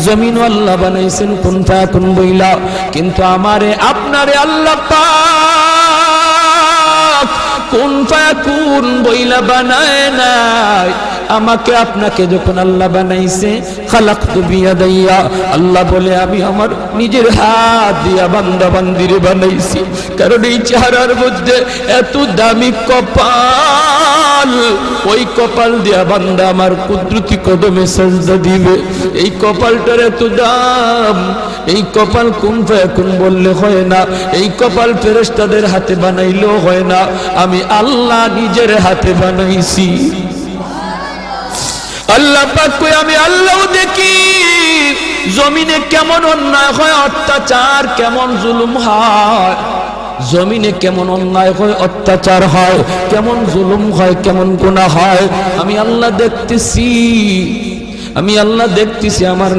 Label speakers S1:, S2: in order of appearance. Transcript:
S1: জমিন আল্লাহ বানাইছেন কুন ফায়াকুন বইলা, কিন্তু আমারে আপনারে আল্লাহ পাক কুন ফায়াকুন বইলা বানায় নাই। আমাকে আপনাকে যখন আল্লাহ বানাইছে, খালাকতু বিয়াদাইয়া, আল্লাহ বলে আমি আমার নিজের হাত দিয়া বান্দা বান্দিরে বানাইছি। কারণ এই চেহারার মধ্যে এত দামি কপাল, ওই কপাল দিয়া বান্দা আমার কুদরতি কদমে সাজদা দিবে। এই কপালটার এত দাম, এই কপাল কুন ফায়াকুন বললে হয় না, এই কপাল ফেরেশতাদের হাতে বানাইলেও হয় না, আমি আল্লাহ নিজের হাতে বানাইছি। আল্লাহ পাক কই আমি আল্লাহও দেখি জমিনে কেমন অন্যায় হয়, অত্যাচার কেমন জুলুম হয়, জমিনে কেমন অন্যায় হয়, অত্যাচার হয়, কেমন জুলুম হয়, কেমন গুনাহ হয়, আমি আল্লাহ দেখতেছি, আমি আল্লাহ দেখতেছি। আমার